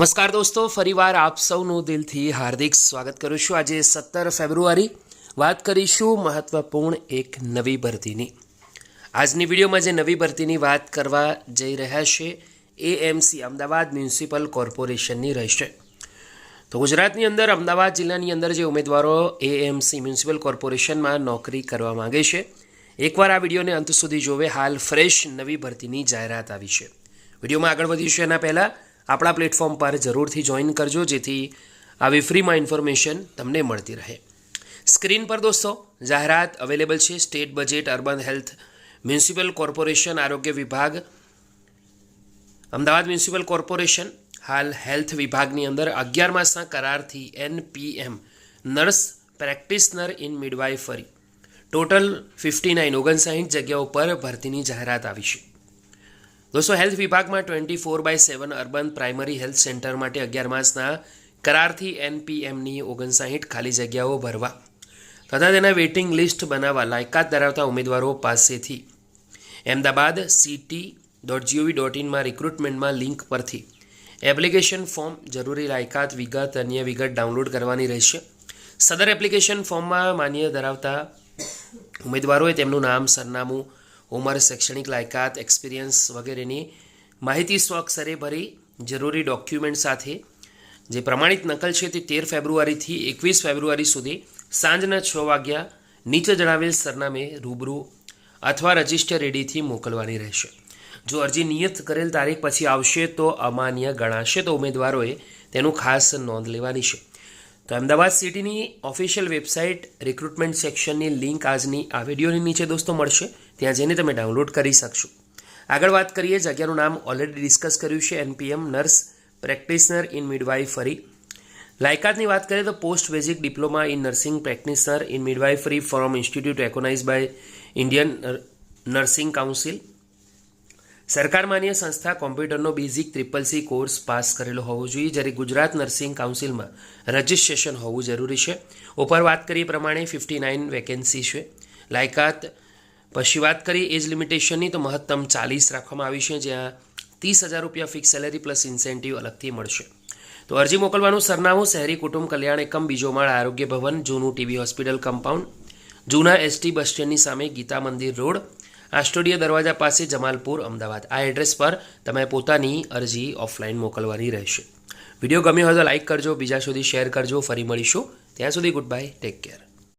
નમસ્કાર દોસ્તો, ફરીવાર આપ સૌનું દિલથી હાર્દિક સ્વાગત કરું છું। આજે 17 ફેબ્રુઆરી વાત કરીશું મહત્વપૂર્ણ એક નવી ભરતીની। આજની વિડીયોમાં જે નવી ભરતીની વાત કરવા જઈ રહ્યા છે એએમસી અમદાવાદ મ્યુનિસિપલ કોર્પોરેશનની રહેશે। તો ગુજરાતની અંદર અમદાવાદ જિલ્લાની અંદર જે ઉમેદવારો એએમસી મ્યુનિસિપલ કોર્પોરેશનમાં નોકરી કરવા માંગે છે, એકવાર આ વિડીયોને અંત સુધી જોવે। હાલ ફ્રેશ નવી ભરતીની જાહેરાત આવી છે। વિડીયોમાં આગળ વધીશું એના પહેલાં આપણા પ્લેટફોર્મ પર જરૂરથી જોઈન કરજો, જેથી આવી ફ્રીમાં ઇન્ફોર્મેશન તમને મળતી રહે। સ્ક્રીન પર દોસ્તો જાહેરાત અવેલેબલ છે। State budget, urban health municipal corporation, આરોગ્ય વિભાગ, અમદાવાદ મ્યુનિસિપલ કોર્પોરેશન હાલ હેલ્થ વિભાગની અંદર 11 માસના કરારથી NPM nurse practitioner in midwifery total 59 જગ્યાઓ પર ભરતીની જાહેરાત આવી છે। દોસ્તો હેલ્થ વિભાગમાં 24/7 અર્બન પ્રાઇમરી હેલ્થ સેન્ટર માટે 11 માસના કરારથી એનપીએમની 59 ખાલી જગ્યાઓ ભરવા તથા તેના વેઇટિંગ લિસ્ટ બનાવવા લાયકાત ધરાવતા ઉમેદવારો પાસેથી અમદાવાદ city.gov.in માં રિક્રુટમેન્ટમાં લિંક પરથી એપ્લિકેશન ફોર્મ, જરૂરી લાયકાત વિગત, અન્ય વિગત ડાઉનલોડ કરવાની રહેશે। સદર એપ્લિકેશન ફોર્મમાં માન્ય ધરાવતા ઉમેદવારોએ તેમનું નામ, સરનામું, ઉંમર, શૈક્ષણિક લાયકાત, એક્સપિરિયન્સ વગેરેની માહિતી સ્વઅક્ષરે ભરી જરૂરી ડોક્યુમેન્ટ સાથે જે પ્રમાણિત નકલ છે તે 13 ફેબ્રુઆરીથી 21 ફેબ્રુઆરી સુધી સાંજના 6 વાગ્યા નીચે જણાવેલ સરનામે રૂબરૂ અથવા રજિસ્ટર રેડીથી મોકલવાની રહેશે। જો અરજી નિયત કરેલ તારીખ પછી આવશે તો અમાન્ય ગણાશે, તો ઉમેદવારોએ તેનું ખાસ નોંધ લેવાની છે। તો અમદાવાદ સિટીની ઓફિશિયલ વેબસાઇટ રિક્રુટમેન્ટ સેક્શનની લિંક આજની આ વિડીયોની નીચે દોસ્તો મળશે, ત્યાં જઈને તમે ડાઉનલોડ કરી શકશો। આગળ વાત કરીએ, જગ્યાનું નામ ઓલરેડી ડિસ્કસ કર્યું છે, NPM nurse practitioner in midwifery. લાયકાતની વાત કરીએ તો post basic diploma in nursing practitioner in midwifery from institute recognise by Indian nursing council, સરકાર માન્ય સંસ્થા, કોમ્પ્યુટરનો બેઝિક CCC કોર્સ પાસ કરેલો હોવો જોઈએ, જ્યારે ગુજરાત નર્સિંગ કાઉન્સિલમાં રજિસ્ટ્રેશન હોવું જરૂરી છે। ઉપર વાત કરીએ પ્રમાણે 59 વેકેન્સી છે। લાયકાત પછી વાત કરીએ એજ લિમિટેશનની તો મહત્તમ 40 રાખવામાં આવી છે, જ્યાં 30,000 રૂપિયા ફિક્સ સેલેરી પ્લસ ઇન્સેન્ટિવ અલગથી મળશે। તો અરજી મોકલવાનું સરનામું શહેરી કુટુંબ કલ્યાણ એકમ, બીજો માળ, આરોગ્ય ભવન, જૂનું ટીબી હોસ્પિટલ કમ્પાઉન્ડ, જૂના એસટી બસ સ્ટેન્ડની સામે, ગીતા મંદિર રોડ, આસ્ટોડિયા દરવાજા પાસે, જમાલપુર, અમદાવાદ। આ એડ્રેસ પર તમે પોતાની અરજી ઓફલાઈન મોકલવાની રહેશે। વિડીયો ગમ્યો હોય તો લાઇક કરજો, બીજા સુધી શેર કરજો। ફરી મળીશું, ત્યાં સુધી ગુડ બાય, ટેક કેર।